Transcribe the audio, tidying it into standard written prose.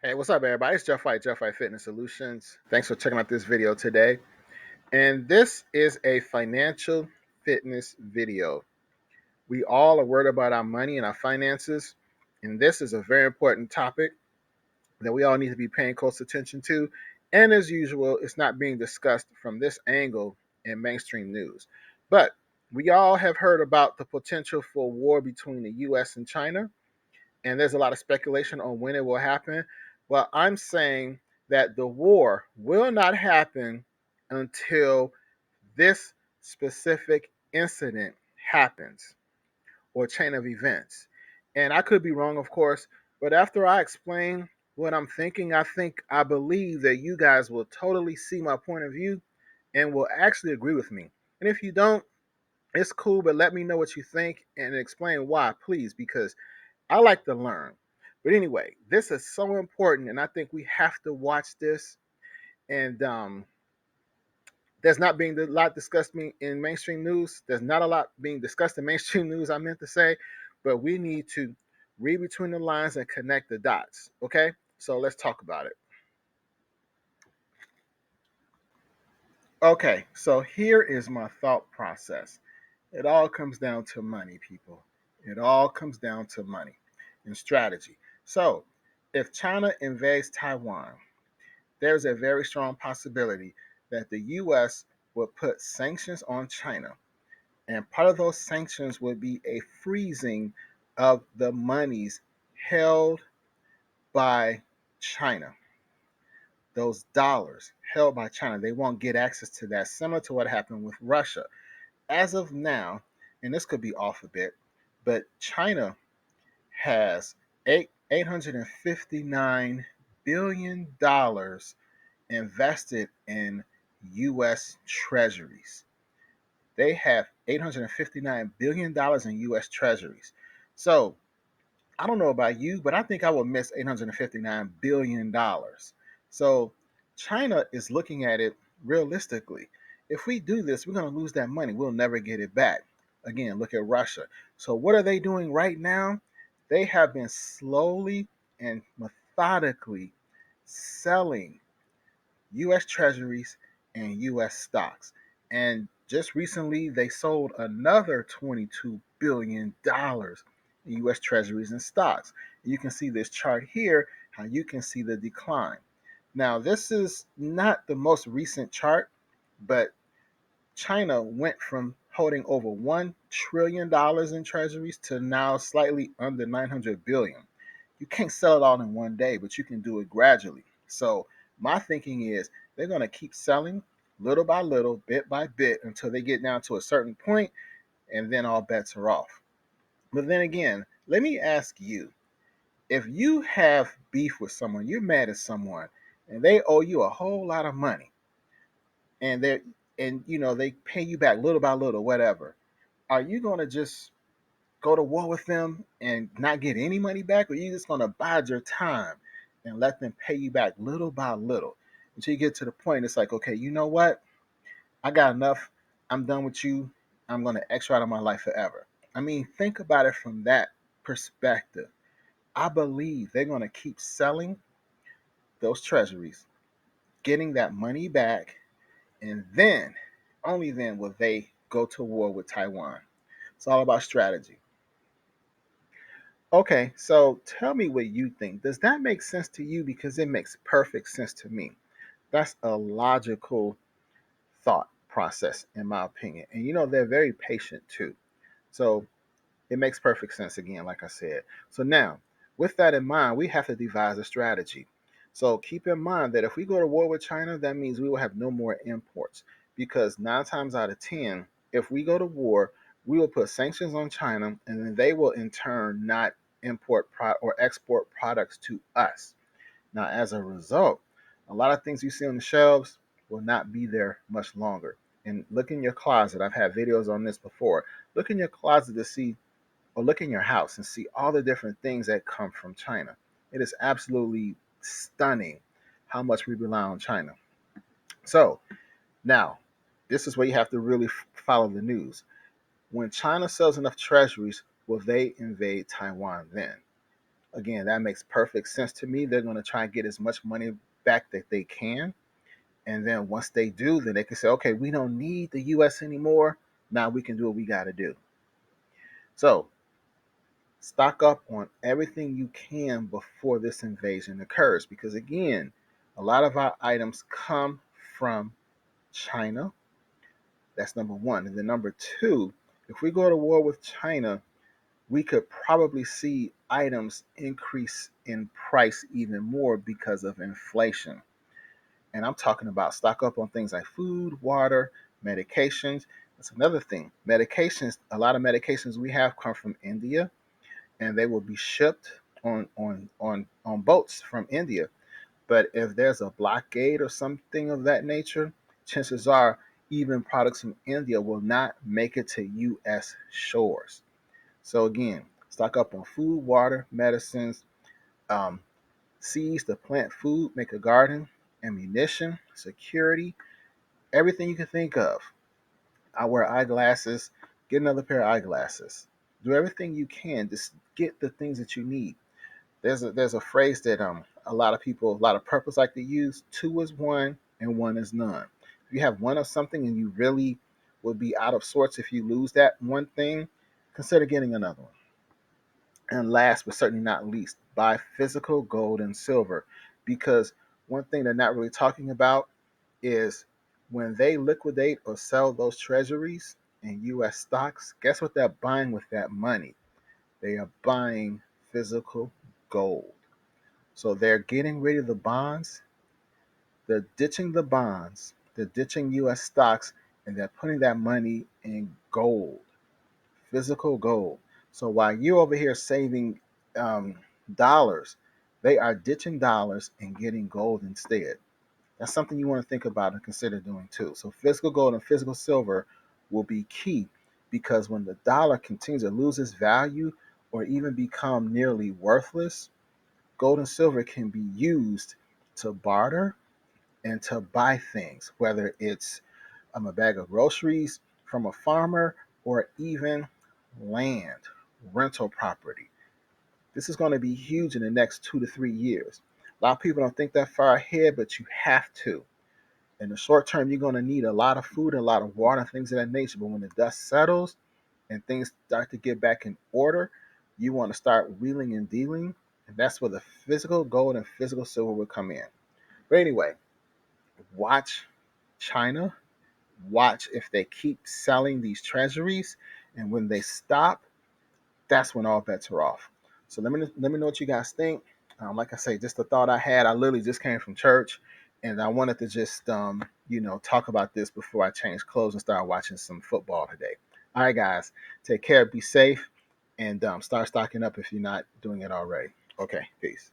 Hey, what's up, everybody? It's Jeff White Fitness Solutions. Thanks for checking out this video today. And this is a financial fitness video. We all are worried about our money and our finances, and this is a very important topic that we all need to be paying close attention to. And as usual, it's not being discussed from this angle in mainstream news. But we all have heard about the potential for war between the US and China, and there's a lot of speculation on when it will happen. Well, I'm saying that the war will not happen until this specific incident happens or chain of events. And I could be wrong, of course, but after I explain what I'm thinking, I believe that you guys will totally see my point of view and will actually agree with me. And if you don't, it's cool, but let me know what you think and explain why, please, because I like to learn. But anyway, this is so important, and I think we have to watch this. And there's not being a lot discussed in mainstream news. There's not a lot being discussed in mainstream news, I meant to say, but we need to read between the lines and connect the dots. Okay? So let's talk about it. Okay, so here is my thought process. It all comes down to money, people. It all comes down to money and strategy. So, if China invades Taiwan, there's a very strong possibility that the US will put sanctions on China. And part of those sanctions would be a freezing of the monies held by China. Those dollars held by China, they won't get access to that, similar to what happened with Russia. As of now, and this could be off a bit, but China has $859 billion invested in U.S. treasuries. They have $859 billion in U.S. treasuries. So I don't know about you, but I think I would miss $859 billion. So China is looking at it realistically. If we do this, we're going to lose that money. We'll never get it back. Again, look at Russia. So what are they doing right now? They have been slowly and methodically selling U.S. treasuries and U.S. stocks. And just recently, they sold another $22 billion in U.S. treasuries and stocks. You can see this chart here, how you can see the decline. Now, this is not the most recent chart, but China went from holding over $1 trillion in treasuries to now slightly under 900 billion. You can't sell it all in one day, but you can do it gradually. So my thinking is they're going to keep selling little by little, bit by bit, until they get down to a certain point, and then all bets are off. But then again, let me ask you, if you have beef with someone, you're mad at someone, and they owe you a whole lot of money, and they pay you back little by little, whatever, are you going to just go to war with them and not get any money back, or are you just going to bide your time and let them pay you back little by little until you get to the point it's like, okay, you know what, I got enough, I'm done with you, I'm going to X you out of my life forever? I mean, think about it from that perspective. I believe they're going to keep selling those treasuries, getting that money back, and then, only then, will they go to war with Taiwan. It's all about strategy. Okay, so tell me what you think. Does that make sense to you? Because it makes perfect sense to me. That's a logical thought process, in my opinion. And they're very patient too. So it makes perfect sense again, like I said. So now, with that in mind, we have to devise a strategy. So keep in mind that if we go to war with China, that means we will have no more imports. Because 9 times out of 10, if we go to war, we will put sanctions on China, and then they will in turn not or export products to us. Now, as a result, a lot of things you see on the shelves will not be there much longer. And look in your closet. I've had videos on this before. Look in your closet to see, or look in your house and see all the different things that come from China. It is absolutely stunning how much we rely on China. So now, this is where you have to really follow the news. When China sells enough treasuries, will they invade Taiwan then? Again, that makes perfect sense to me. They're going to try and get as much money back that they can. And then once they do, then they can say, okay, we don't need the US anymore. Now we can do what we got to do. So stock up on everything you can before this invasion occurs. Because again, a lot of our items come from China. That's number one. And then number two, if we go to war with China, we could probably see items increase in price even more because of inflation. And I'm talking about stock up on things like food, water, medications. That's another thing. Medications, a lot of medications we have come from India, and they will be shipped on boats from India. But if there's a blockade or something of that nature, chances are even products from India will not make it to US shores. So again, stock up on food, water, medicines, um, seeds to plant food, make a garden, ammunition, security, everything you can think of. I wear eyeglasses. Get another pair of eyeglasses. Do everything you can. Just get the things that you need. There's a phrase that a lot of people, a lot of preppers like to use. Two is one, and one is none. If you have one of something and you really will be out of sorts if you lose that one thing, consider getting another one. And last but certainly not least, buy physical gold and silver, because one thing they're not really talking about is when they liquidate or sell those treasuries in US stocks, guess what they're buying with that money? They are buying physical gold. So they're getting rid of the bonds, they're ditching the bonds, they're ditching US stocks, and they're putting that money in gold, physical gold. So while you're over here saving um, dollars, they are ditching dollars and getting gold instead. That's something you want to think about and consider doing too. So physical gold and physical silver will be key, because when the dollar continues to lose its value or even become nearly worthless, gold and silver can be used to barter and to buy things, whether it's a bag of groceries from a farmer or even land, rental property. This is going to be huge in the next 2 to 3 years. A lot of people don't think that far ahead, but you have to. In the short term, you're going to need a lot of food, a lot of water, and things of that nature. But when the dust settles and things start to get back in order, you want to start wheeling and dealing. And that's where the physical gold and physical silver will come in. But anyway, watch China. Watch if they keep selling these treasuries. And when they stop, that's when all bets are off. So let me know what you guys think. Like I say, just a thought I had. I literally just came from church, and I wanted to just talk about this before I change clothes and start watching some football today. All right, guys, take care, be safe, and start stocking up if you're not doing it already. Okay, peace.